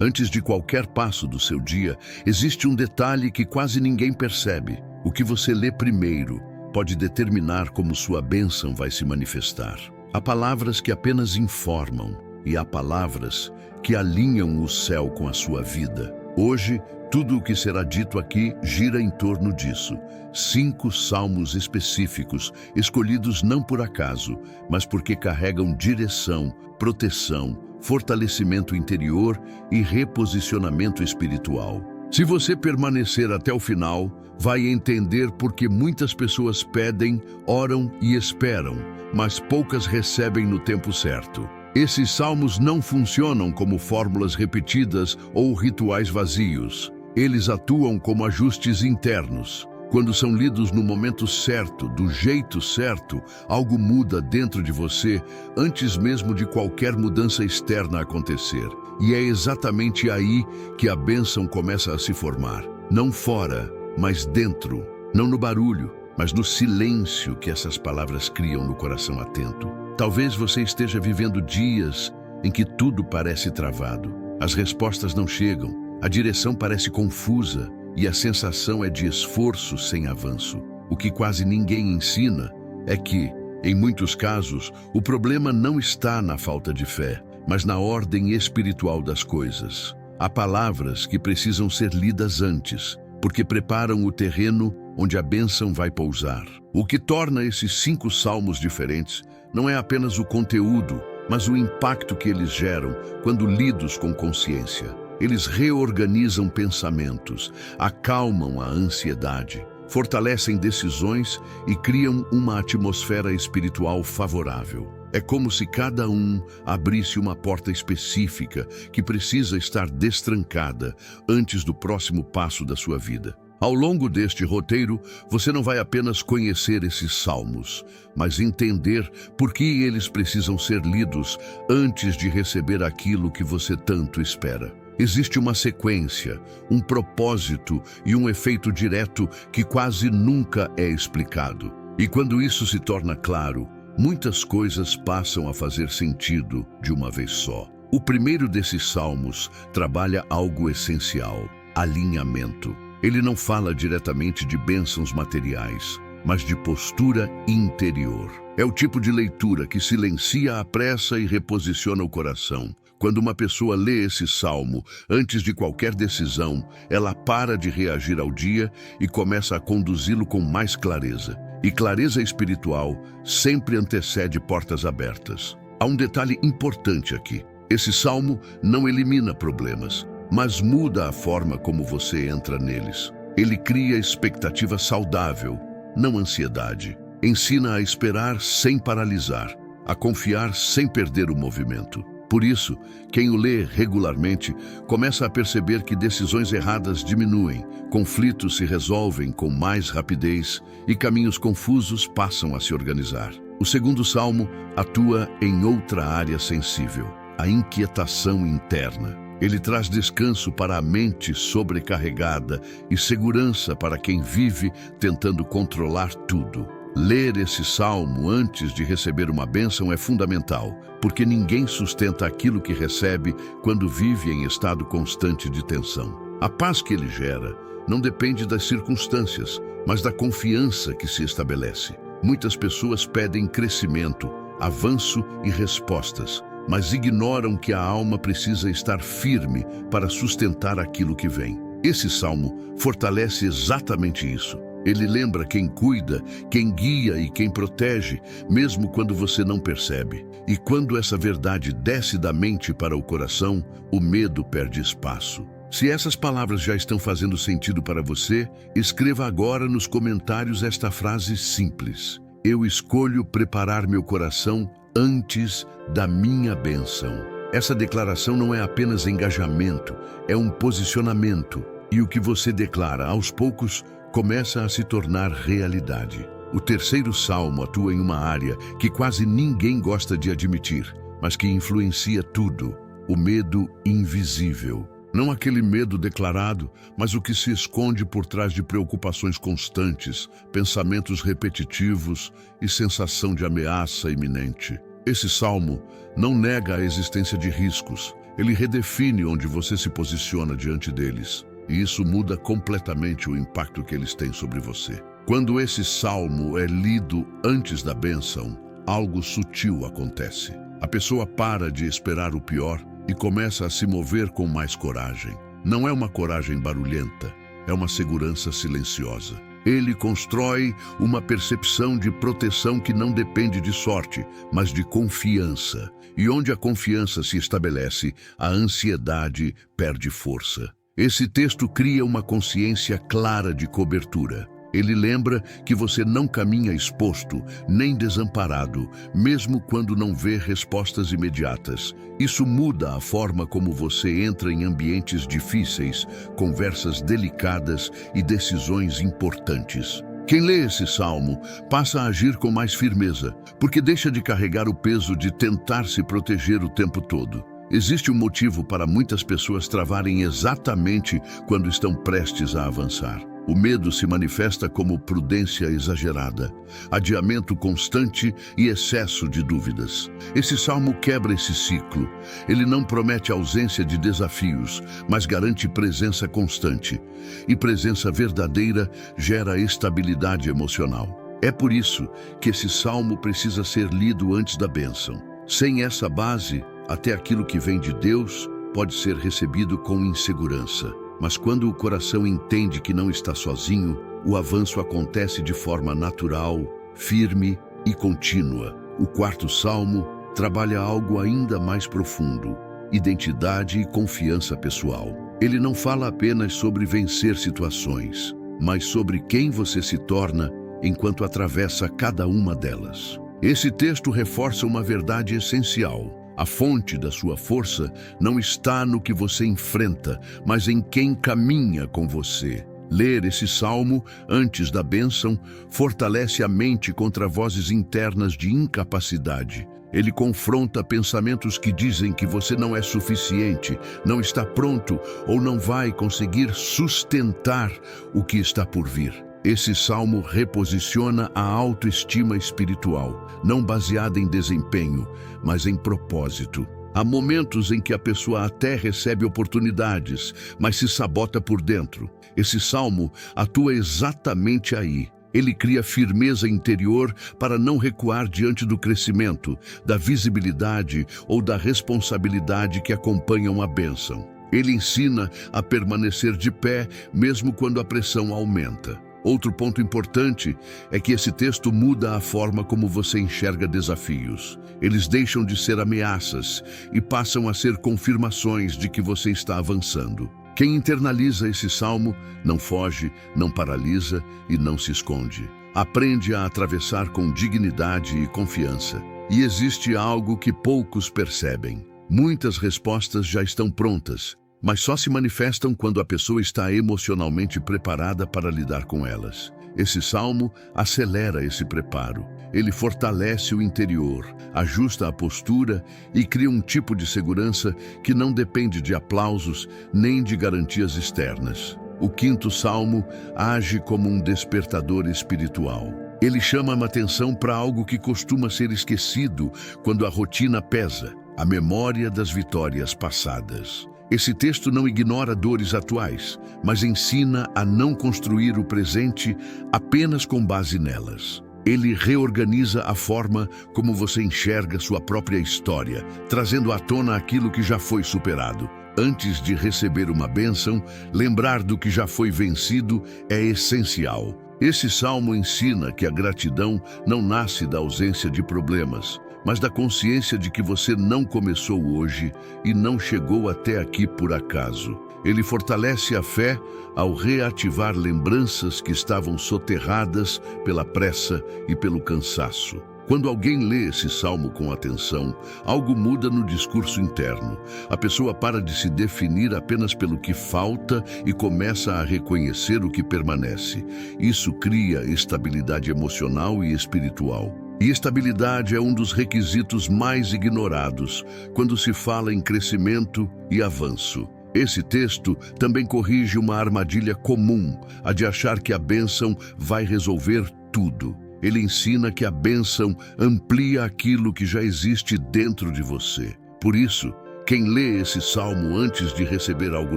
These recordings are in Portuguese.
Antes de qualquer passo do seu dia, existe um detalhe que quase ninguém percebe. O que você lê primeiro pode determinar como sua bênção vai se manifestar. Há palavras que apenas informam e há palavras que alinham o céu com a sua vida. Hoje, tudo o que será dito aqui gira em torno disso. 5 salmos específicos, escolhidos não por acaso, mas porque carregam direção, proteção, fortalecimento interior e reposicionamento espiritual. Se você permanecer até o final, vai entender por que muitas pessoas pedem, oram e esperam, mas poucas recebem no tempo certo. Esses salmos não funcionam como fórmulas repetidas ou rituais vazios. Eles atuam como ajustes internos. Quando são lidos no momento certo, do jeito certo, algo muda dentro de você antes mesmo de qualquer mudança externa acontecer. E é exatamente aí que a bênção começa a se formar. Não fora, mas dentro. Não no barulho, mas no silêncio que essas palavras criam no coração atento. Talvez você esteja vivendo dias em que tudo parece travado. As respostas não chegam, a direção parece confusa e a sensação é de esforço sem avanço. O que quase ninguém ensina é que, em muitos casos, o problema não está na falta de fé, mas na ordem espiritual das coisas. Há palavras que precisam ser lidas antes, porque preparam o terreno onde a bênção vai pousar. O que torna esses 5 salmos diferentes não é apenas o conteúdo, mas o impacto que eles geram quando lidos com consciência. Eles reorganizam pensamentos, acalmam a ansiedade, fortalecem decisões e criam uma atmosfera espiritual favorável. É como se cada um abrisse uma porta específica que precisa estar destrancada antes do próximo passo da sua vida. Ao longo deste roteiro, você não vai apenas conhecer esses salmos, mas entender por que eles precisam ser lidos antes de receber aquilo que você tanto espera. Existe uma sequência, um propósito e um efeito direto que quase nunca é explicado. E quando isso se torna claro, muitas coisas passam a fazer sentido de uma vez só. O primeiro desses salmos trabalha algo essencial: alinhamento. Ele não fala diretamente de bênçãos materiais, mas de postura interior. É o tipo de leitura que silencia a pressa e reposiciona o coração. Quando uma pessoa lê esse salmo, antes de qualquer decisão, ela para de reagir ao dia e começa a conduzi-lo com mais clareza. E clareza espiritual sempre antecede portas abertas. Há um detalhe importante aqui. Esse salmo não elimina problemas, mas muda a forma como você entra neles. Ele cria expectativa saudável, não ansiedade. Ensina a esperar sem paralisar, a confiar sem perder o movimento. Por isso, quem o lê regularmente começa a perceber que decisões erradas diminuem, conflitos se resolvem com mais rapidez e caminhos confusos passam a se organizar. O segundo salmo atua em outra área sensível, a inquietação interna. Ele traz descanso para a mente sobrecarregada e segurança para quem vive tentando controlar tudo. Ler esse salmo antes de receber uma bênção é fundamental, porque ninguém sustenta aquilo que recebe quando vive em estado constante de tensão. A paz que ele gera não depende das circunstâncias, mas da confiança que se estabelece. Muitas pessoas pedem crescimento, avanço e respostas, mas ignoram que a alma precisa estar firme para sustentar aquilo que vem. Esse salmo fortalece exatamente isso. Ele lembra quem cuida, quem guia e quem protege, mesmo quando você não percebe. E quando essa verdade desce da mente para o coração, o medo perde espaço. Se essas palavras já estão fazendo sentido para você, escreva agora nos comentários esta frase simples: eu escolho preparar meu coração antes da minha bênção. Essa declaração não é apenas engajamento, é um posicionamento. E o que você declara aos poucos começa a se tornar realidade. O terceiro salmo atua em uma área que quase ninguém gosta de admitir, mas que influencia tudo: o medo invisível. Não aquele medo declarado, mas o que se esconde por trás de preocupações constantes, pensamentos repetitivos e sensação de ameaça iminente. Esse salmo não nega a existência de riscos. Ele redefine onde você se posiciona diante deles, e isso muda completamente o impacto que eles têm sobre você. Quando esse salmo é lido antes da bênção, algo sutil acontece. A pessoa para de esperar o pior e começa a se mover com mais coragem. Não é uma coragem barulhenta, é uma segurança silenciosa. Ele constrói uma percepção de proteção que não depende de sorte, mas de confiança. E onde a confiança se estabelece, a ansiedade perde força. Esse texto cria uma consciência clara de cobertura. Ele lembra que você não caminha exposto, nem desamparado, mesmo quando não vê respostas imediatas. Isso muda a forma como você entra em ambientes difíceis, conversas delicadas e decisões importantes. Quem lê esse salmo passa a agir com mais firmeza, porque deixa de carregar o peso de tentar se proteger o tempo todo. Existe um motivo para muitas pessoas travarem exatamente quando estão prestes a avançar. O medo se manifesta como prudência exagerada, adiamento constante e excesso de dúvidas. Esse salmo quebra esse ciclo. Ele não promete ausência de desafios, mas garante presença constante. E presença verdadeira gera estabilidade emocional. É por isso que esse salmo precisa ser lido antes da bênção. Sem essa base, até aquilo que vem de Deus pode ser recebido com insegurança. Mas quando o coração entende que não está sozinho, o avanço acontece de forma natural, firme e contínua. O quarto salmo trabalha algo ainda mais profundo: identidade e confiança pessoal. Ele não fala apenas sobre vencer situações, mas sobre quem você se torna enquanto atravessa cada uma delas. Esse texto reforça uma verdade essencial. A fonte da sua força não está no que você enfrenta, mas em quem caminha com você. Ler esse salmo antes da bênção fortalece a mente contra vozes internas de incapacidade. Ele confronta pensamentos que dizem que você não é suficiente, não está pronto ou não vai conseguir sustentar o que está por vir. Esse salmo reposiciona a autoestima espiritual, não baseada em desempenho, mas em propósito. Há momentos em que a pessoa até recebe oportunidades, mas se sabota por dentro. Esse salmo atua exatamente aí. Ele cria firmeza interior para não recuar diante do crescimento, da visibilidade ou da responsabilidade que acompanham a bênção. Ele ensina a permanecer de pé mesmo quando a pressão aumenta. Outro ponto importante é que esse texto muda a forma como você enxerga desafios. Eles deixam de ser ameaças e passam a ser confirmações de que você está avançando. Quem internaliza esse salmo não foge, não paralisa e não se esconde. Aprende a atravessar com dignidade e confiança. E existe algo que poucos percebem. Muitas respostas já estão prontas, mas só se manifestam quando a pessoa está emocionalmente preparada para lidar com elas. Esse salmo acelera esse preparo. Ele fortalece o interior, ajusta a postura e cria um tipo de segurança que não depende de aplausos nem de garantias externas. O quinto salmo age como um despertador espiritual. Ele chama a atenção para algo que costuma ser esquecido quando a rotina pesa: a memória das vitórias passadas. Esse texto não ignora dores atuais, mas ensina a não construir o presente apenas com base nelas. Ele reorganiza a forma como você enxerga sua própria história, trazendo à tona aquilo que já foi superado. Antes de receber uma bênção, lembrar do que já foi vencido é essencial. Esse salmo ensina que a gratidão não nasce da ausência de problemas, mas da consciência de que você não começou hoje e não chegou até aqui por acaso. Ele fortalece a fé ao reativar lembranças que estavam soterradas pela pressa e pelo cansaço. Quando alguém lê esse salmo com atenção, algo muda no discurso interno. A pessoa para de se definir apenas pelo que falta e começa a reconhecer o que permanece. Isso cria estabilidade emocional e espiritual. E estabilidade é um dos requisitos mais ignorados quando se fala em crescimento e avanço. Esse texto também corrige uma armadilha comum, a de achar que a bênção vai resolver tudo. Ele ensina que a bênção amplia aquilo que já existe dentro de você. Por isso, Quem lê esse salmo antes de receber algo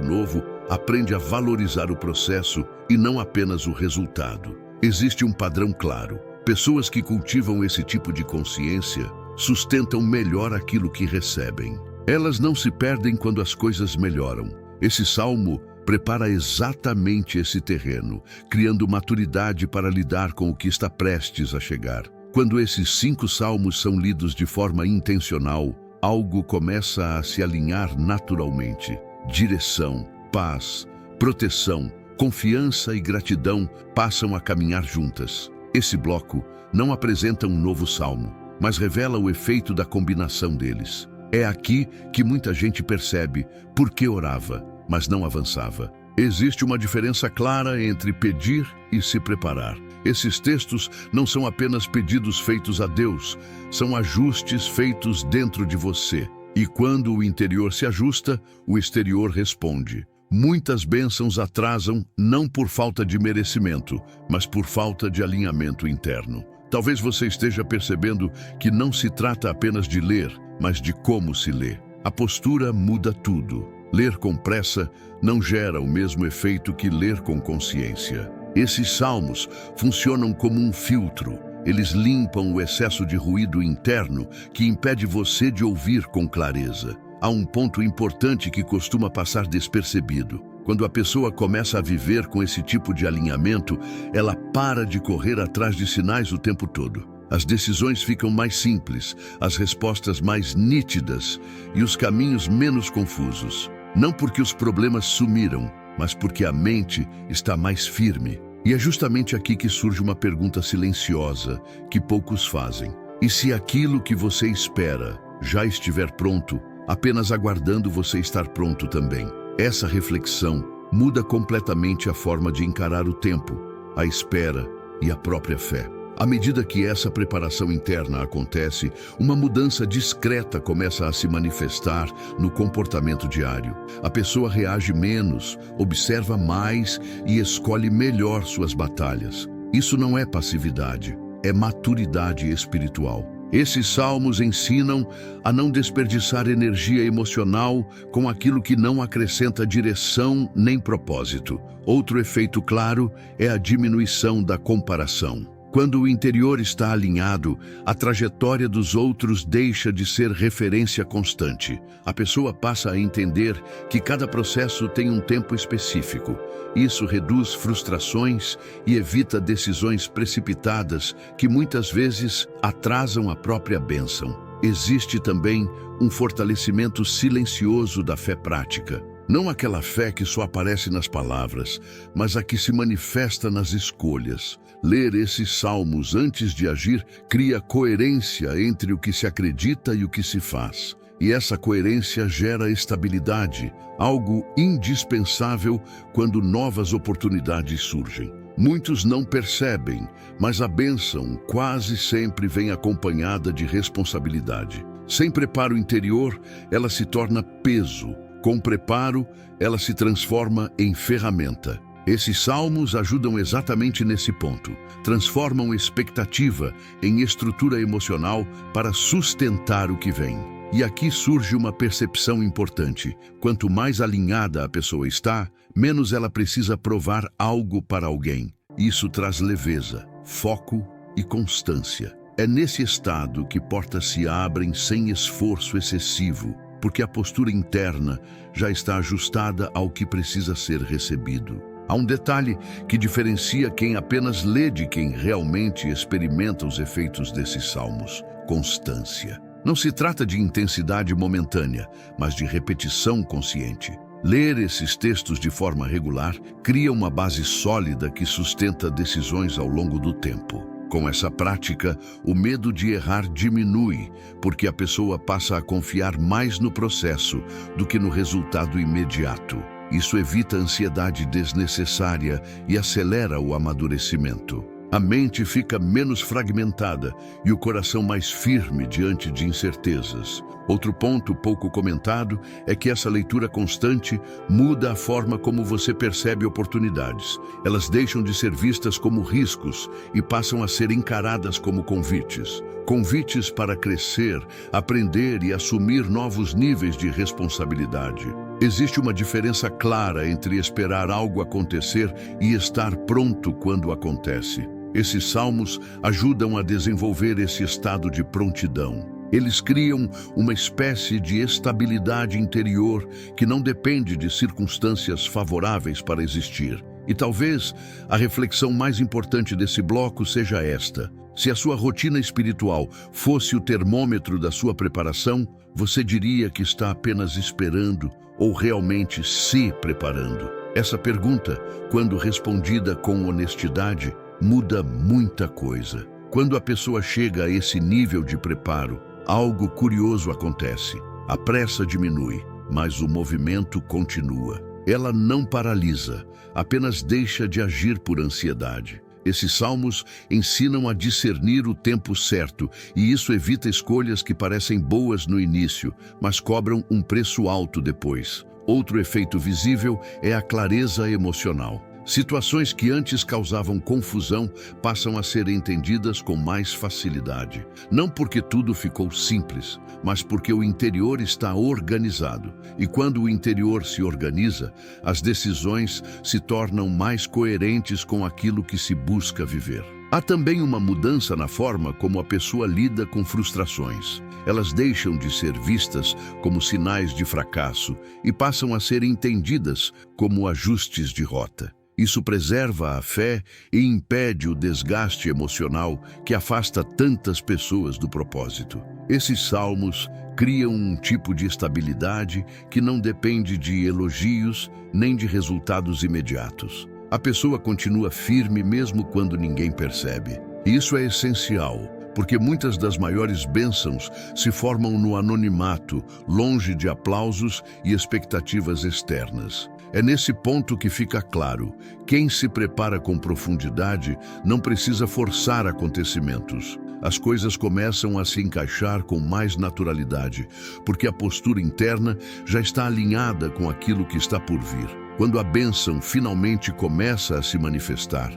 novo, aprende a valorizar o processo e não apenas o resultado. Existe um padrão claro. Pessoas que cultivam esse tipo de consciência sustentam melhor aquilo que recebem. Elas não se perdem quando as coisas melhoram. Esse salmo prepara exatamente esse terreno, criando maturidade para lidar com o que está prestes a chegar. Quando esses 5 salmos são lidos de forma intencional, algo começa a se alinhar naturalmente. Direção, paz, proteção, confiança e gratidão passam a caminhar juntas. Esse bloco não apresenta um novo salmo, mas revela o efeito da combinação deles. É aqui que muita gente percebe por que orava, mas não avançava. Existe uma diferença clara entre pedir e se preparar. Esses textos não são apenas pedidos feitos a Deus, são ajustes feitos dentro de você. E quando o interior se ajusta, o exterior responde. Muitas bênçãos atrasam não por falta de merecimento, mas por falta de alinhamento interno. Talvez você esteja percebendo que não se trata apenas de ler, mas de como se lê. A postura muda tudo. Ler com pressa não gera o mesmo efeito que ler com consciência. Esses salmos funcionam como um filtro. Eles limpam o excesso de ruído interno que impede você de ouvir com clareza. Há um ponto importante que costuma passar despercebido. Quando a pessoa começa a viver com esse tipo de alinhamento, ela para de correr atrás de sinais o tempo todo. As decisões ficam mais simples, as respostas mais nítidas e os caminhos menos confusos. Não porque os problemas sumiram, mas porque a mente está mais firme. E é justamente aqui que surge uma pergunta silenciosa que poucos fazem. E se aquilo que você espera já estiver pronto, apenas aguardando você estar pronto também? Essa reflexão muda completamente a forma de encarar o tempo, a espera e a própria fé. À medida que essa preparação interna acontece, uma mudança discreta começa a se manifestar no comportamento diário. A pessoa reage menos, observa mais e escolhe melhor suas batalhas. Isso não é passividade, é maturidade espiritual. Esses salmos ensinam a não desperdiçar energia emocional com aquilo que não acrescenta direção nem propósito. Outro efeito claro é a diminuição da comparação. Quando o interior está alinhado, a trajetória dos outros deixa de ser referência constante. A pessoa passa a entender que cada processo tem um tempo específico. Isso reduz frustrações e evita decisões precipitadas que muitas vezes atrasam a própria bênção. Existe também um fortalecimento silencioso da fé prática. Não aquela fé que só aparece nas palavras, mas a que se manifesta nas escolhas. Ler esses salmos antes de agir cria coerência entre o que se acredita e o que se faz. E essa coerência gera estabilidade, algo indispensável quando novas oportunidades surgem. Muitos não percebem, mas a bênção quase sempre vem acompanhada de responsabilidade. Sem preparo interior, ela se torna peso. Com preparo, ela se transforma em ferramenta. Esses salmos ajudam exatamente nesse ponto. Transformam expectativa em estrutura emocional para sustentar o que vem. E aqui surge uma percepção importante. Quanto mais alinhada a pessoa está, menos ela precisa provar algo para alguém. Isso traz leveza, foco e constância. É nesse estado que portas se abrem sem esforço excessivo, porque a postura interna já está ajustada ao que precisa ser recebido. Há um detalhe que diferencia quem apenas lê de quem realmente experimenta os efeitos desses salmos: constância. Não se trata de intensidade momentânea, mas de repetição consciente. Ler esses textos de forma regular cria uma base sólida que sustenta decisões ao longo do tempo. Com essa prática, o medo de errar diminui, porque a pessoa passa a confiar mais no processo do que no resultado imediato. Isso evita a ansiedade desnecessária e acelera o amadurecimento. A mente fica menos fragmentada e o coração mais firme diante de incertezas. Outro ponto pouco comentado é que essa leitura constante muda a forma como você percebe oportunidades. Elas deixam de ser vistas como riscos e passam a ser encaradas como convites. Convites para crescer, aprender e assumir novos níveis de responsabilidade. Existe uma diferença clara entre esperar algo acontecer e estar pronto quando acontece. Esses salmos ajudam a desenvolver esse estado de prontidão. Eles criam uma espécie de estabilidade interior que não depende de circunstâncias favoráveis para existir. E talvez a reflexão mais importante desse bloco seja esta: se a sua rotina espiritual fosse o termômetro da sua preparação, você diria que está apenas esperando ou realmente se preparando? Essa pergunta, quando respondida com honestidade, muda muita coisa. Quando a pessoa chega a esse nível de preparo, algo curioso acontece. A pressa diminui, mas o movimento continua. Ela não paralisa, apenas deixa de agir por ansiedade. Esses salmos ensinam a discernir o tempo certo, e isso evita escolhas que parecem boas no início, mas cobram um preço alto depois. Outro efeito visível é a clareza emocional. Situações que antes causavam confusão passam a ser entendidas com mais facilidade. Não porque tudo ficou simples, mas porque o interior está organizado. E quando o interior se organiza, as decisões se tornam mais coerentes com aquilo que se busca viver. Há também uma mudança na forma como a pessoa lida com frustrações. Elas deixam de ser vistas como sinais de fracasso e passam a ser entendidas como ajustes de rota. Isso preserva a fé e impede o desgaste emocional que afasta tantas pessoas do propósito. Esses salmos criam um tipo de estabilidade que não depende de elogios nem de resultados imediatos. A pessoa continua firme mesmo quando ninguém percebe. E isso é essencial, porque muitas das maiores bênçãos se formam no anonimato, longe de aplausos e expectativas externas. É nesse ponto que fica claro: quem se prepara com profundidade não precisa forçar acontecimentos. As coisas começam a se encaixar com mais naturalidade, porque a postura interna já está alinhada com aquilo que está por vir. Quando a bênção finalmente começa a se manifestar,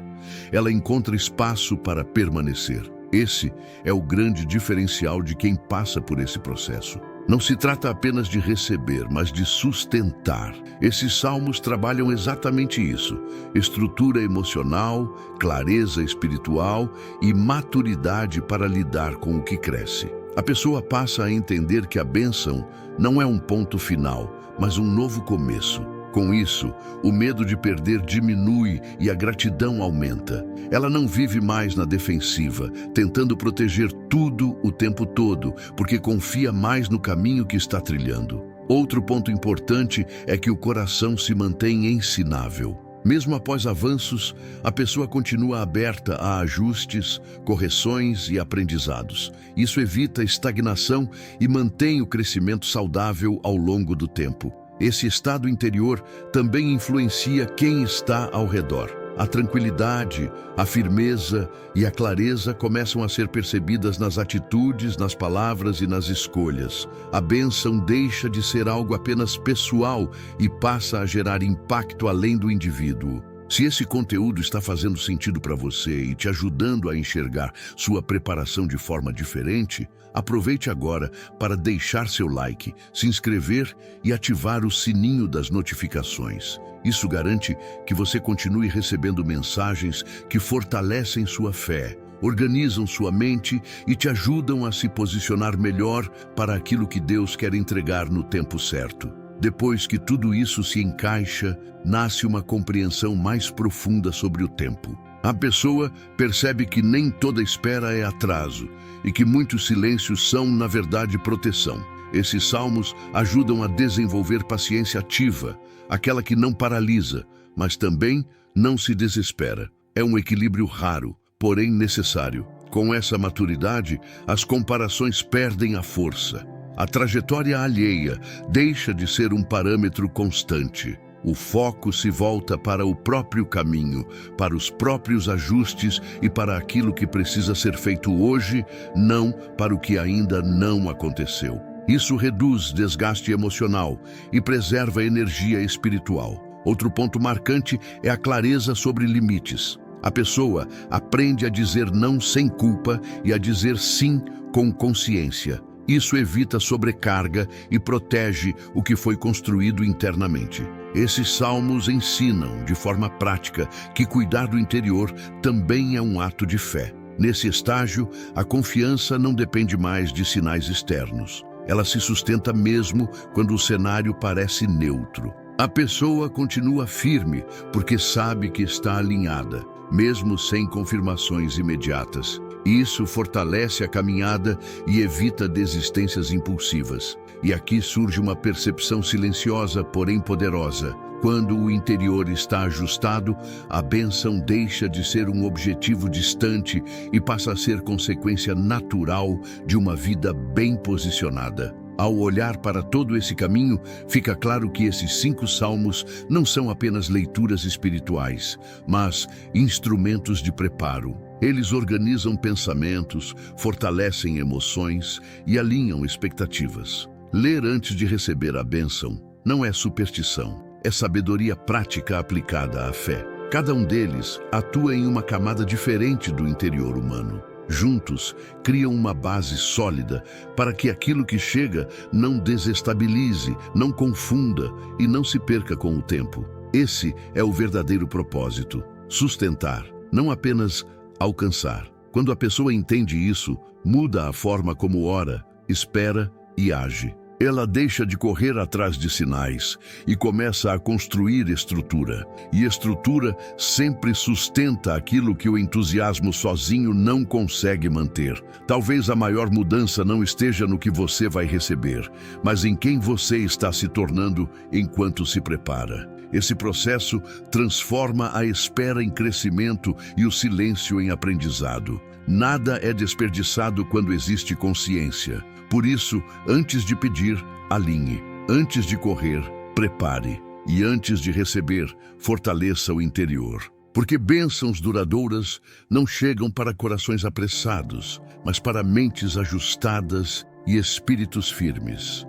ela encontra espaço para permanecer. Esse é o grande diferencial de quem passa por esse processo. Não se trata apenas de receber, mas de sustentar. Esses salmos trabalham exatamente isso: estrutura emocional, clareza espiritual e maturidade para lidar com o que cresce. A pessoa passa a entender que a bênção não é um ponto final, mas um novo começo. Com isso, o medo de perder diminui e a gratidão aumenta. Ela não vive mais na defensiva, tentando proteger tudo o tempo todo, porque confia mais no caminho que está trilhando. Outro ponto importante é que o coração se mantém ensinável. Mesmo após avanços, a pessoa continua aberta a ajustes, correções e aprendizados. Isso evita estagnação e mantém o crescimento saudável ao longo do tempo. Esse estado interior também influencia quem está ao redor. A tranquilidade, a firmeza e a clareza começam a ser percebidas nas atitudes, nas palavras e nas escolhas. A bênção deixa de ser algo apenas pessoal e passa a gerar impacto além do indivíduo. Se esse conteúdo está fazendo sentido para você e te ajudando a enxergar sua preparação de forma diferente, aproveite agora para deixar seu like, se inscrever e ativar o sininho das notificações. Isso garante que você continue recebendo mensagens que fortalecem sua fé, organizam sua mente e te ajudam a se posicionar melhor para aquilo que Deus quer entregar no tempo certo. Depois que tudo isso se encaixa, nasce uma compreensão mais profunda sobre o tempo. A pessoa percebe que nem toda espera é atraso e que muitos silêncios são, na verdade, proteção. Esses salmos ajudam a desenvolver paciência ativa, aquela que não paralisa, mas também não se desespera. É um equilíbrio raro, porém necessário. Com essa maturidade, as comparações perdem a força. A trajetória alheia deixa de ser um parâmetro constante. O foco se volta para o próprio caminho, para os próprios ajustes e para aquilo que precisa ser feito hoje, não para o que ainda não aconteceu. Isso reduz desgaste emocional e preserva energia espiritual. Outro ponto marcante é a clareza sobre limites. A pessoa aprende a dizer não sem culpa e a dizer sim com consciência. Isso evita sobrecarga e protege o que foi construído internamente. Esses salmos ensinam, de forma prática, que cuidar do interior também é um ato de fé. Nesse estágio, a confiança não depende mais de sinais externos. Ela se sustenta mesmo quando o cenário parece neutro. A pessoa continua firme porque sabe que está alinhada, mesmo sem confirmações imediatas. Isso fortalece a caminhada e evita desistências impulsivas. E aqui surge uma percepção silenciosa, porém poderosa. Quando o interior está ajustado, a bênção deixa de ser um objetivo distante e passa a ser consequência natural de uma vida bem posicionada. Ao olhar para todo esse caminho, fica claro que esses 5 salmos não são apenas leituras espirituais, mas instrumentos de preparo. Eles organizam pensamentos, fortalecem emoções e alinham expectativas. Ler antes de receber a bênção não é superstição, é sabedoria prática aplicada à fé. Cada um deles atua em uma camada diferente do interior humano. Juntos, criam uma base sólida para que aquilo que chega não desestabilize, não confunda e não se perca com o tempo. Esse é o verdadeiro propósito: sustentar, não apenas alcançar. Quando a pessoa entende isso, muda a forma como ora, espera e age. Ela deixa de correr atrás de sinais e começa a construir estrutura. E estrutura sempre sustenta aquilo que o entusiasmo sozinho não consegue manter. Talvez a maior mudança não esteja no que você vai receber, mas em quem você está se tornando enquanto se prepara. Esse processo transforma a espera em crescimento e o silêncio em aprendizado. Nada é desperdiçado quando existe consciência. Por isso, antes de pedir, alinhe. Antes de correr, prepare. E antes de receber, fortaleça o interior. Porque bênçãos duradouras não chegam para corações apressados, mas para mentes ajustadas e espíritos firmes.